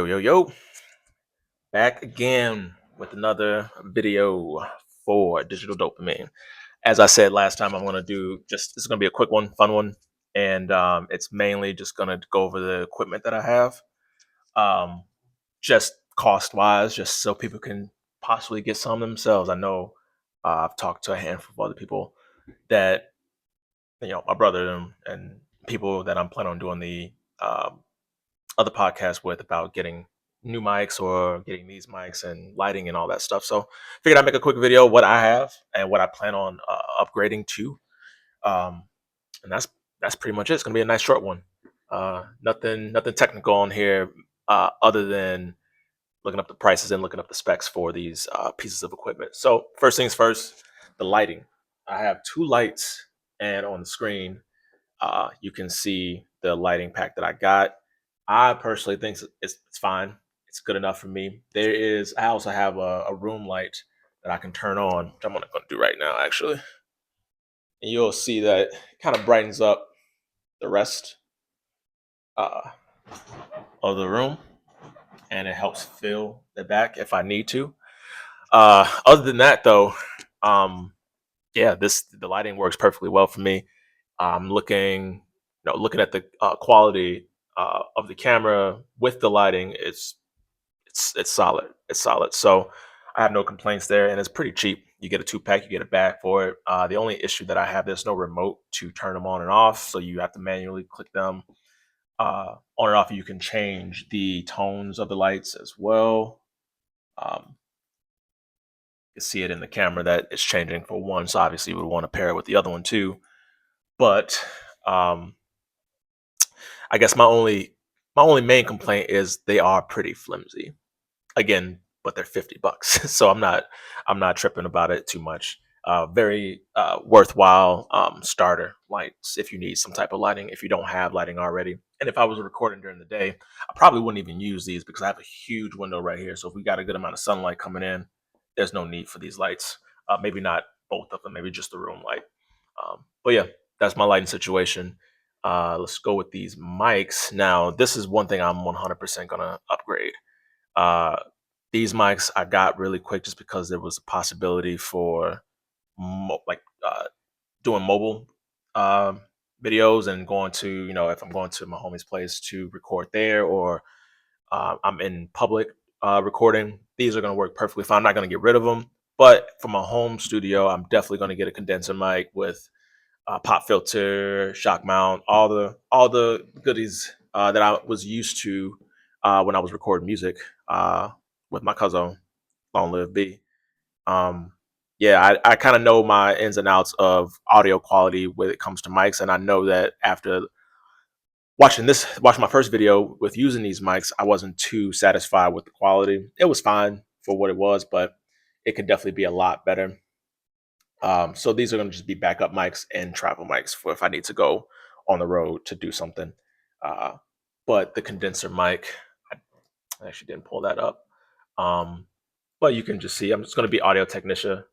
Yo, back again with another video for digital dopamine. As I said last time, I'm going to do this is going to be a quick one, fun one, and it's mainly just going to go over the equipment that I have, um, just cost wise, just so people can possibly get some themselves. I know I've talked to a handful of other people that, my brother and people that I'm planning on doing the um, other podcasts with about getting new mics or getting these mics and lighting and all that stuff. So figured I'd make a quick video what I have and what I plan on upgrading to. Um, and that's pretty much it. It's gonna be a nice short one. Nothing technical on here other than looking up the prices and looking up the specs for these pieces of equipment. So first things first, the lighting. I have two lights, and on the screen you can see the lighting pack that I got. I personally think it's fine. It's good enough for me. I also have a room light that I can turn on, which I'm gonna do right now actually. And you'll see that it kind of brightens up the rest uh, of the room, and it helps fill the back if I need to. Other than that though, um, yeah, the lighting works perfectly well for me. I'm looking at the quality of the camera with the lighting. It's solid. It's solid. So I have no complaints there, and it's pretty cheap. You get a 2-pack, you get a bag for it. The only issue that I have, there's no remote to turn them on and off, so you have to manually click them on and off. You can change the tones of the lights as well. You can see it in the camera that it's changing for one, so obviously you would want to pair it with the other one too. But um, I guess my only main complaint is they are pretty flimsy. Again, but they're $50, so I'm not tripping about it too much. Very worthwhile starter lights if you need some type of lighting if you don't have lighting already. And if I was recording during the day, I probably wouldn't even use these because I have a huge window right here. So if we got a good amount of sunlight coming in, there's no need for these lights. Maybe not both of them, maybe just the room light. But yeah, that's my lighting situation. Let's go with these mics. Now, this is one thing I'm 100% gonna upgrade. Uh, these mics I got really quick just because there was a possibility for doing mobile um, videos and going to, if I'm going to my homie's place to record there, or I'm in public recording, these are going to work perfectly fine. I'm not going to get rid of them, but for my home studio, I'm definitely going to get a condenser mic with pop filter, shock mount, all the goodies that I was used to when I was recording music with my cousin, Long Live B. Um, yeah, I kind of know my ins and outs of audio quality when it comes to mics, and I know that after watching my first video with using these mics, I wasn't too satisfied with the quality. It was fine for what it was, but it could definitely be a lot better. So these are going to just be backup mics and travel mics for if I need to go on the road to do something. Uh, but the condenser mic, I actually didn't pull that up. Um, but you can just see I'm just going to be Audio Technica.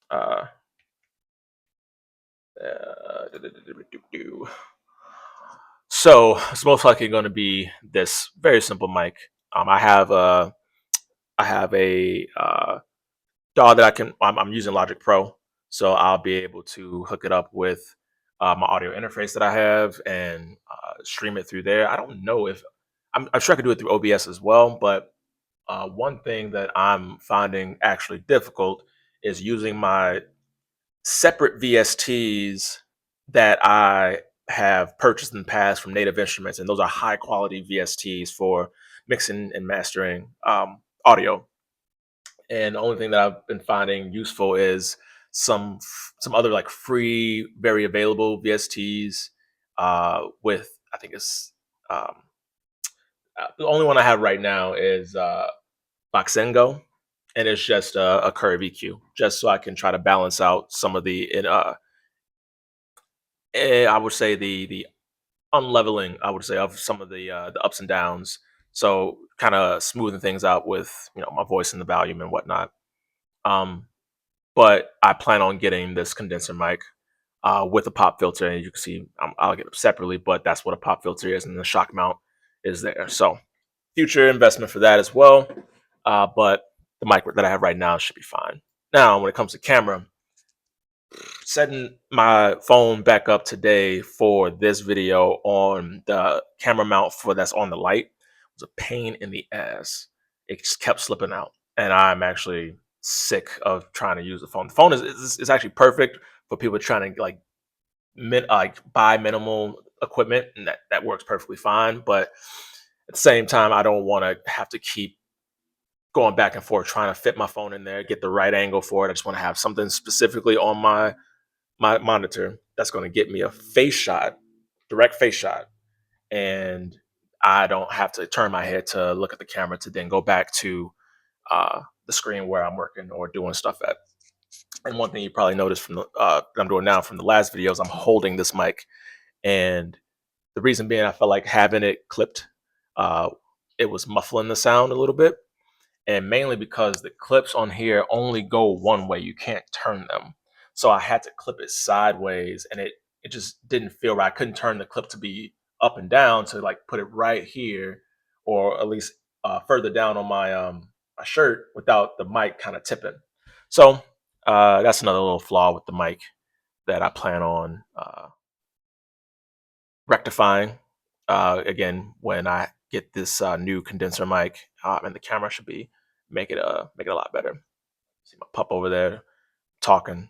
Uh, so it's most likely going to be this very simple mic. I have a DAW that I'm using Logic Pro, so I'll be able to hook it up with my audio interface that I have and stream it through there. I don't know if I'm sure I could do it through OBS as well, but one thing that I'm finding actually difficult is using my separate VSTs that I have purchased in the past from Native Instruments, and those are high quality VSTs for mixing and mastering audio. And the only thing that I've been finding useful is some other like free, very available VSTs with I think it's the only one I have right now is Boxengo, and it's just a curve EQ, just so I can try to balance out some of I would say the unleveling, I would say, of some of the ups and downs. So kind of smoothing things out with my voice and the volume and whatnot. Um, but I plan on getting this condenser mic with a pop filter, and you can see I'll get them separately, but that's what a pop filter is, and the shock mount is there. So future investment for that as well. But the mic that I have right now should be fine. Now, when it comes to camera, setting my phone back up today for this video on the camera mount for that's on the light was a pain in the ass. It just kept slipping out, and I'm actually sick of trying to use the phone. The phone is actually perfect for people trying to like buy minimal equipment, and that works perfectly fine. But at the same time, I don't want to have to keep going back and forth trying to fit my phone in there, get the right angle for it. I just want to have something specifically on my monitor that's going to get me a face shot, direct face shot, and I don't have to turn my head to look at the camera to then go back to the screen where I'm working or doing stuff at. And one thing you probably noticed from the that I'm doing now from the last videos, I'm holding this mic, and the reason being, I felt like having it clipped, uh, it was muffling the sound a little bit, and mainly because the clips on here only go one way. You can't turn them. So I had to clip it sideways, and it just didn't feel right. I couldn't turn the clip to be up and down to like put it right here, or at least further down on my shirt without the mic kind of tipping. So that's another little flaw with the mic that I plan on rectifying. Again, when I get this new condenser mic, and the camera should be make it a lot better. See my pup over there talking.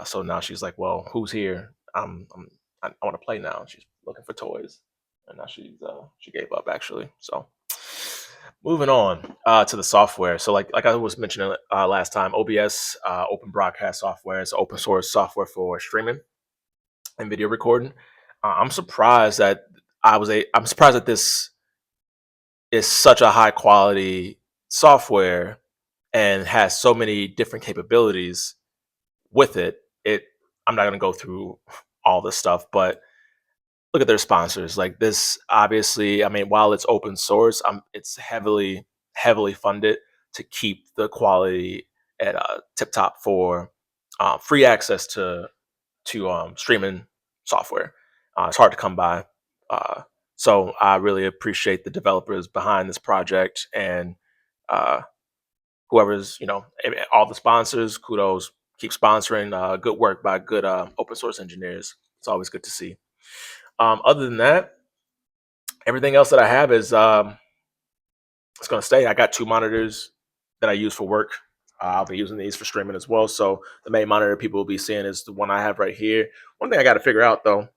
So now she's like, "Well, who's here? I want to play now." She's looking for toys, and now she gave up actually. So moving on to the software. So like I was mentioning last time, OBS Open Broadcast software is open source software for streaming and video recording. I'm surprised that I'm surprised that this is such a high quality software and has so many different capabilities with it. I'm not going to go through all this stuff, but look at their sponsors. Like this, obviously, I mean, while it's open source, it's heavily funded to keep the quality at tip top for free access to streaming software. It's hard to come by. Uh, so I really appreciate the developers behind this project, and uh, whoever's, all the sponsors, kudos, keep sponsoring. Good work by good open source engineers. It's always good to see. Other than that, everything else that I have is it's going to stay. I got two monitors that I use for work. I'll be using these for streaming as well. So the main monitor people will be seeing is the one I have right here. One thing I got to figure out though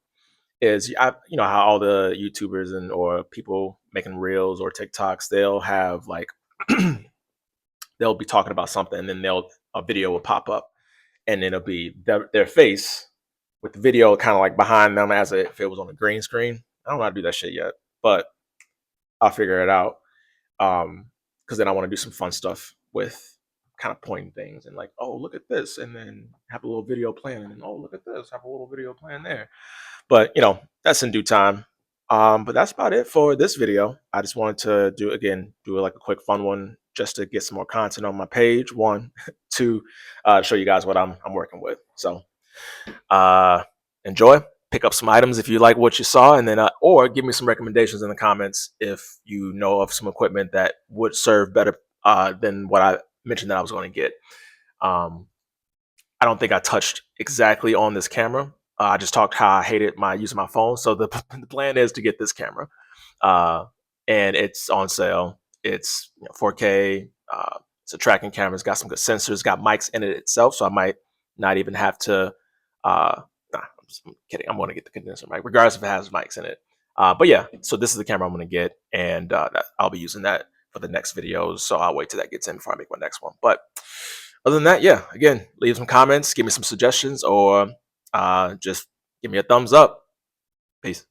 is you know how all the YouTubers and or people making reels or TikToks, they'll have like they'll be talking about something, and then a video will pop up, and then it'll be their face with the video kind of like behind them as if it was on a green screen. I don't know how to do that shit yet, but I'll figure it out. Because then I want to do some fun stuff with kind of pointing things and like, oh, look at this, and then have a little video playing, and then oh, look at this, have a little video playing there. But that's in due time. But that's about it for this video. I just wanted to do like a quick fun one just to get some more content on my page. One, two, show you guys what I'm working with. So enjoy, pick up some items if you like what you saw, and then or give me some recommendations in the comments if you know of some equipment that would serve better than what I mentioned that I was going to get. I don't think I touched exactly on this camera. I just talked how I hated using my phone. So the plan is to get this camera, and it's on sale. It's 4K. It's a tracking camera. It's got some good sensors. Got mics in it itself, so I might not even have to. I'm kidding. I'm going to get the condenser mic, regardless if it has mics in it. But yeah, so this is the camera I'm going to get, and I'll be using that for the next videos. So I'll wait till that gets in before I make my next one. But other than that, yeah, again, leave some comments, give me some suggestions, or just give me a thumbs up. Peace.